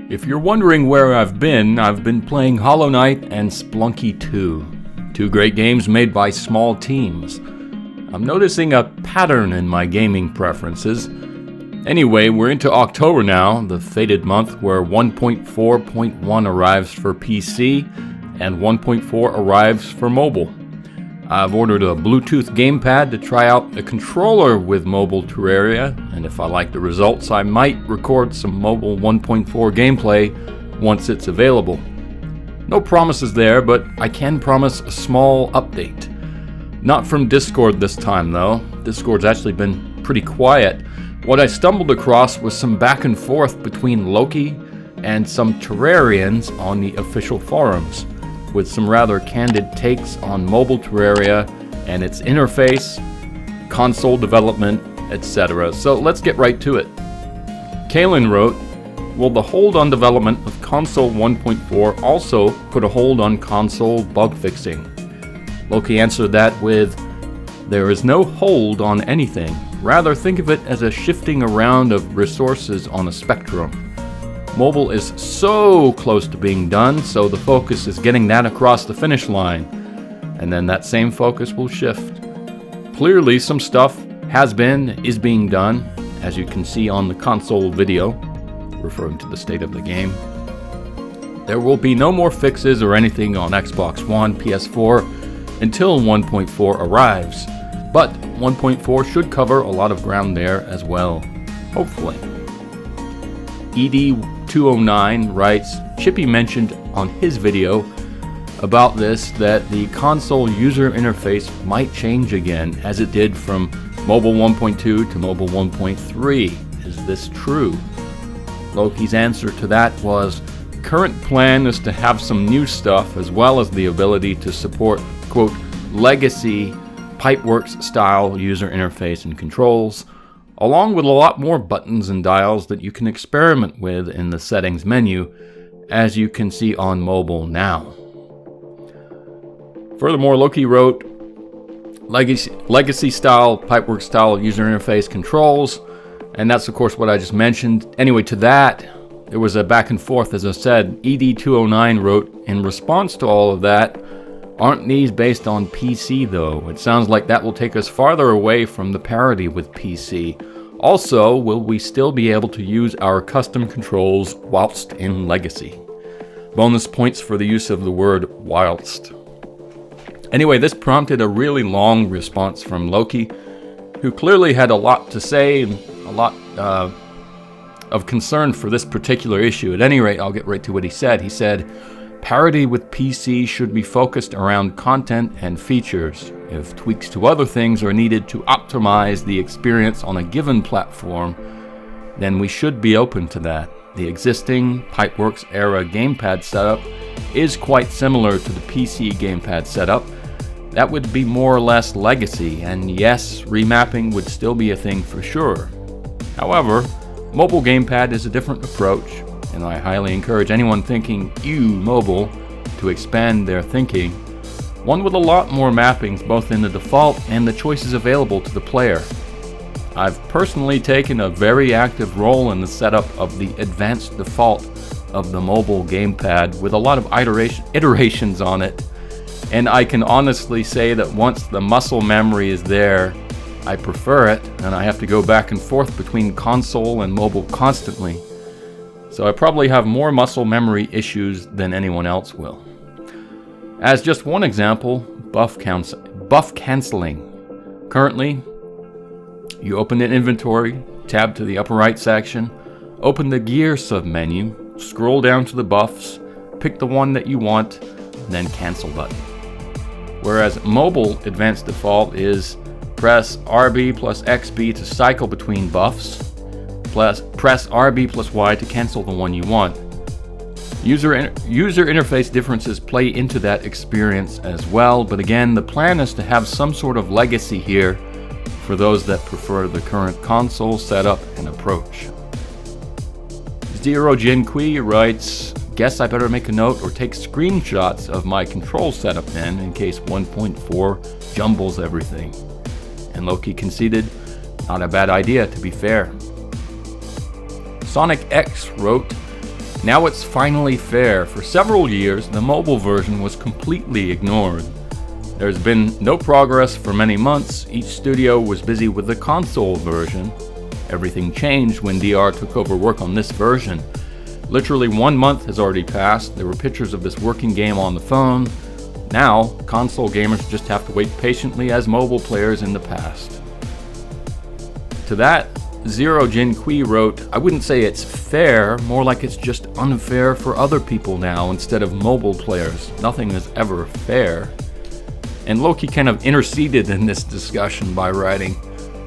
If you're wondering where I've been playing Hollow Knight and Spelunky 2. Two great games made by small teams. I'm noticing a pattern in my gaming preferences. Anyway, we're into October now, the fated month where 1.4.1 arrives for PC and 1.4 arrives for mobile. I've ordered a Bluetooth gamepad to try out a controller with mobile Terraria, and if I like the results, I might record some mobile 1.4 gameplay once it's available. No promises there, but I can promise a small update. Not from Discord this time though. Discord's actually been pretty quiet. What I stumbled across was some back and forth between Loki and some Terrarians on the official forums, with some rather candid takes on mobile Terraria and its interface, console development, etc. So let's get right to it. Kalen wrote, will the hold on development of console 1.4 also put a hold on console bug fixing? Loki answered that with, there is no hold on anything. Rather, think of it as a shifting around of resources on a spectrum. Mobile is so close to being done, so the focus is getting that across the finish line, and then that same focus will shift. Clearly, some stuff is being done, as you can see on the console video, referring to the state of the game. There will be no more fixes or anything on Xbox One, PS4, until 1.4 arrives, but 1.4 should cover a lot of ground there as well, hopefully. ED209 writes, Chippy mentioned on his video about this that the console user interface might change again, as it did from mobile 1.2 to mobile 1.3. Is this true? Loki's answer to that was, current plan is to have some new stuff as well as the ability to support, quote, legacy Pipeworks style user interface and controls, along with a lot more buttons and dials that you can experiment with in the settings menu, as you can see on mobile now. Furthermore, Loki wrote, legacy style, Pipeworks style user interface controls, and that's of course what I just mentioned. Anyway, to that, there was a back and forth, as I said. ED209 wrote, in response to all of that, aren't these based on PC though? It sounds like that will take us farther away from the parity with PC. Also, will we still be able to use our custom controls whilst in Legacy? Bonus points for the use of the word whilst. Anyway, this prompted a really long response from Loki, who clearly had a lot to say and a lot of concern for this particular issue. At any rate, I'll get right to what he said. He said, parity with PC should be focused around content and features. If tweaks to other things are needed to optimize the experience on a given platform, then we should be open to that. The existing Pipeworks era gamepad setup is quite similar to the PC gamepad setup. That would be more or less legacy, and yes, remapping would still be a thing for sure. However, mobile gamepad is a different approach, and I highly encourage anyone thinking, mobile, to expand their thinking. One with a lot more mappings both in the default and the choices available to the player. I've personally taken a very active role in the setup of the advanced default of the mobile gamepad with a lot of iterations on it, and I can honestly say that once the muscle memory is there, I prefer it, and I have to go back and forth between console and mobile constantly. So I probably have more muscle memory issues than anyone else will. As just one example, buff canceling. Currently, you open an inventory, tab to the upper right section, open the gear submenu, scroll down to the buffs, pick the one that you want, then cancel button. Whereas mobile advanced default is press RB plus XB to cycle between buffs, press RB plus Y to cancel the one you want. User interface differences play into that experience as well, but again, the plan is to have some sort of legacy here for those that prefer the current console setup and approach. Zero Jin Kui writes, guess I better make a note or take screenshots of my control setup then, in case 1.4 jumbles everything. And Loki conceded, not a bad idea to be fair. Sonic X wrote, Now it's finally fair. For several years, the mobile version was completely ignored. There's been no progress for many months. Each studio was busy with the console version. Everything changed when DR took over work on this version. Literally 1 month has already passed. There were pictures of this working game on the phone. Now, console gamers just have to wait patiently as mobile players in the past. To that, Zero Jin Kui wrote, I wouldn't say it's fair, more like it's just unfair for other people now instead of mobile players. Nothing is ever fair. And Loki kind of interceded in this discussion by writing,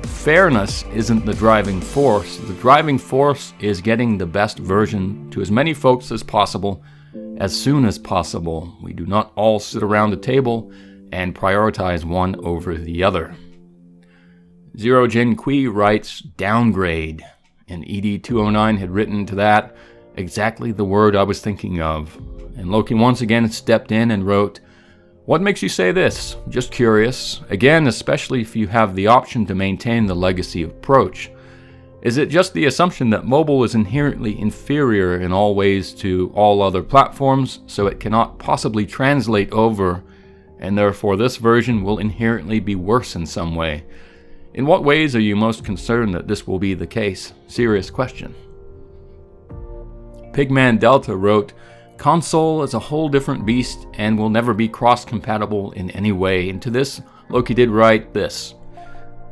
fairness isn't the driving force. The driving force is getting the best version to as many folks as possible, as soon as possible. We do not all sit around a table and prioritize one over the other. Zero Jin Kui writes, downgrade, and ED209 had written to that exactly the word I was thinking of. And Loki once again stepped in and wrote, what makes you say this? Just curious. Again, especially if you have the option to maintain the legacy approach. Is it just the assumption that mobile is inherently inferior in all ways to all other platforms, so it cannot possibly translate over, and therefore this version will inherently be worse in some way? In what ways are you most concerned that this will be the case? Serious question. Pigman Delta wrote, console is a whole different beast and will never be cross-compatible in any way. And to this, Loki did write this.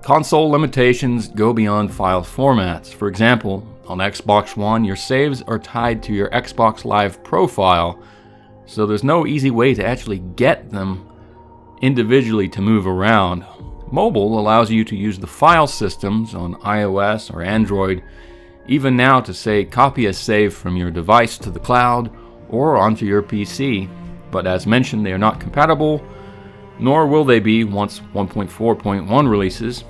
Console limitations go beyond file formats. For example, on Xbox One, your saves are tied to your Xbox Live profile, so there's no easy way to actually get them individually to move around. Mobile allows you to use the file systems on iOS or Android, even now to say copy a save from your device to the cloud or onto your PC, but as mentioned, they are not compatible, nor will they be once 1.4.1 releases.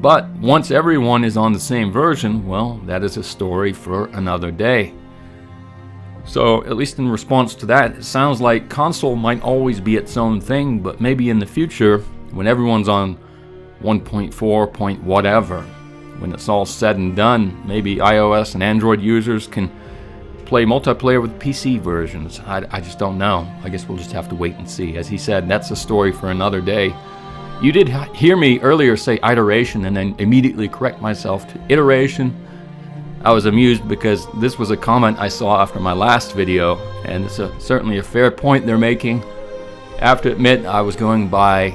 But once everyone is on the same version, well, that is a story for another day. So, at least in response to that, it sounds like console might always be its own thing, but maybe in the future, when everyone's on 1.4 point whatever, when it's all said and done, maybe iOS and Android users can play multiplayer with PC versions. I just don't know. I guess we'll just have to wait and see. As he said, that's a story for another day. You did hear me earlier say iteration and then immediately correct myself to iteration. I was amused because this was a comment I saw after my last video, and it's certainly a fair point they're making. I have to admit, I was going by,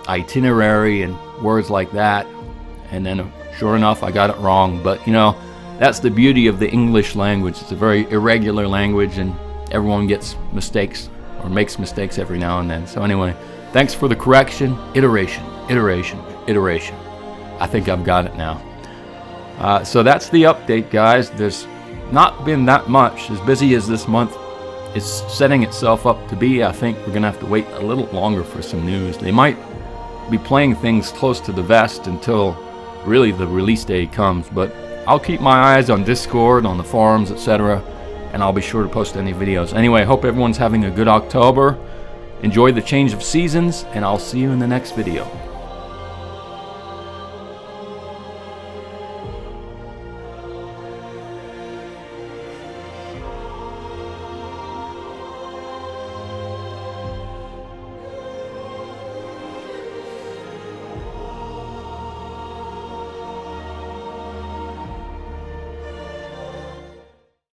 itinerary and words like that, and then sure enough, I got it wrong. But, that's the beauty of the English language. It's a very irregular language, and everyone gets mistakes, or makes mistakes every now and then. So anyway, thanks for the correction. Iteration, iteration, iteration. I think I've got it now. So that's the update, guys. There's not been that much. As busy as this month is setting itself up to be, I think we're going to have to wait a little longer for some news. They might be playing things close to the vest until really the release day comes, but I'll keep my eyes on Discord, on the forums, etc., and I'll be sure to post any videos. Anyway, I hope everyone's having a good October. Enjoy the change of seasons, and I'll see you in the next video.